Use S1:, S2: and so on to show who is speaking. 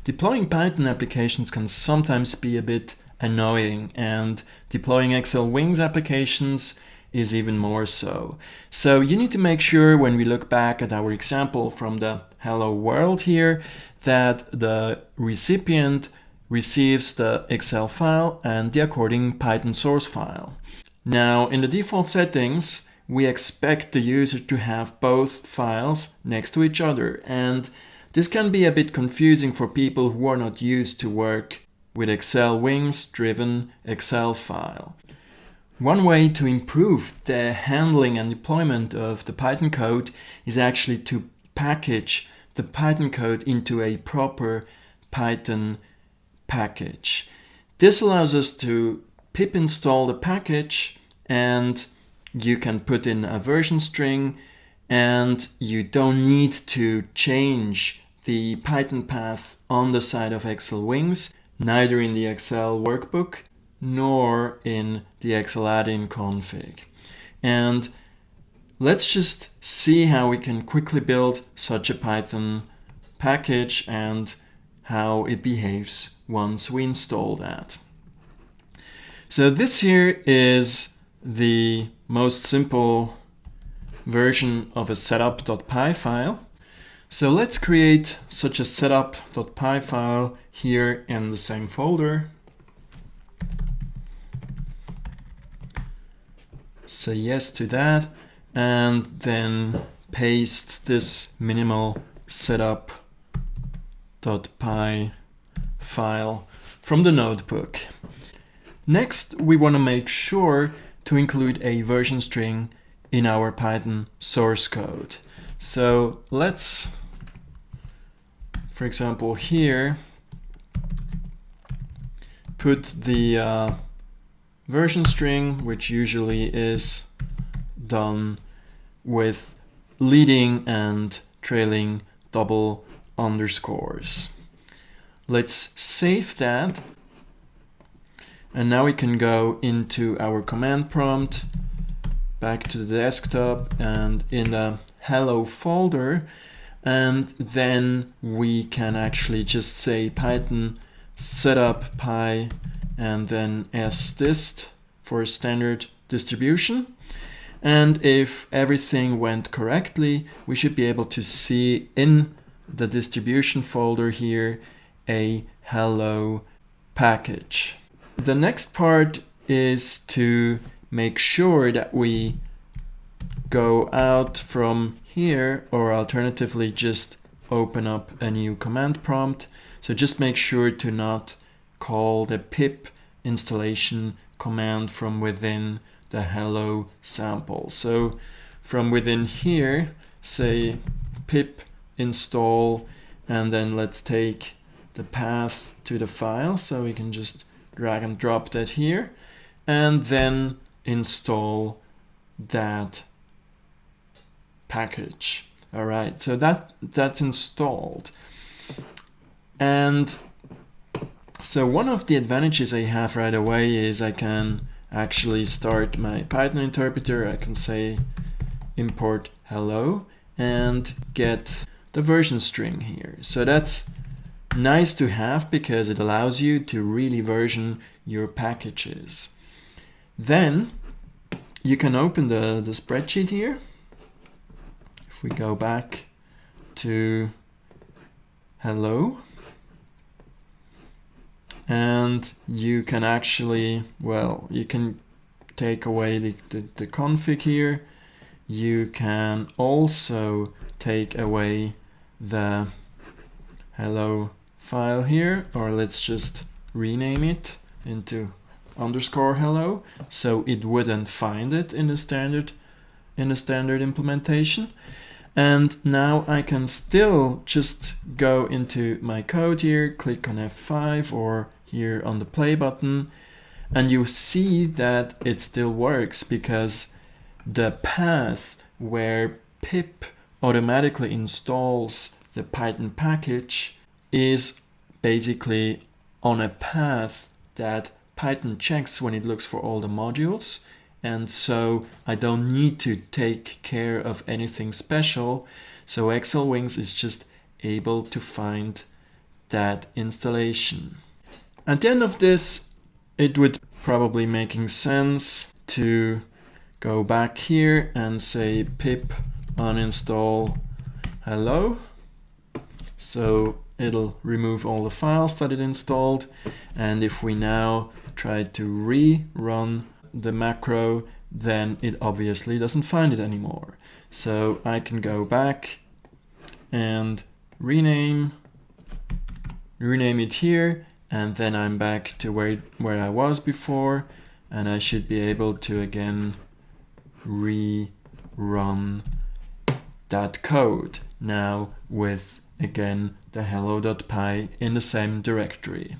S1: Deploying Python applications can sometimes be a bit annoying, and deploying Excel Wings applications is even more so. So you need to make sure, when we look back at our example from the Hello World here, that the recipient receives the Excel file and the according Python source file. Now, in the default settings, we expect the user to have both files next to each other, and this can be a bit confusing for people who are not used to work with Excel Wings driven Excel file. One way to improve the handling and deployment of the Python code is actually to package the Python code into a proper Python package. This allows us to pip install the package, and you can put in a version string, and you don't need to change the Python path on the side of Excel Wings, neither in the Excel workbook nor in the Excel add-in config. And let's just see how we can quickly build such a Python package and how it behaves once we install that. So this here is the most simple version of a setup.py file. So let's create such a setup.py file here in the same folder. Say yes to that, and then paste this minimal setup.py file from the notebook. Next, we want to make sure to include a version string in our Python source code. So let's, for example, here put the version string, which usually is done with leading and trailing double underscores. Let's save that. And now we can go into our command prompt, back to the desktop, and in the hello folder, and then we can actually just say Python setup py and then sdist for standard distribution. And if everything went correctly, we should be able to see in the distribution folder here a hello package. The next part is to make sure that we go out from here, or alternatively just open up a new command prompt. So just make sure to not call the pip installation command from within the hello sample. So from within here, say pip install, and then let's take the path to the file. So we can just drag and drop that here, and then install that package. All right, so that's installed. And so one of the advantages I have right away is I can actually start my Python interpreter. I can say import hello and get the version string here. So that's nice to have because it allows you to really version your packages. Then you can open the spreadsheet here. If we go back to hello, and you can actually, well, you can take away the config here. You can also take away the hello file here, or let's just rename it into underscore hello, so it wouldn't find it in the standard implementation. And now I can still just go into my code here, click on F5 or here on the play button, and you see that it still works because the path where pip automatically installs the Python package is basically on a path that Python checks when it looks for all the modules. And so I don't need to take care of anything special. So Excel Wings is just able to find that installation. At the end of this, it would probably making sense to go back here and say pip uninstall hello. So it'll remove all the files that it installed. And if we now try to rerun the macro, then it obviously doesn't find it anymore. So I can go back and rename it here, and then I'm back to where I was before, and I should be able to again rerun that code, now with again the hello.py in the same directory.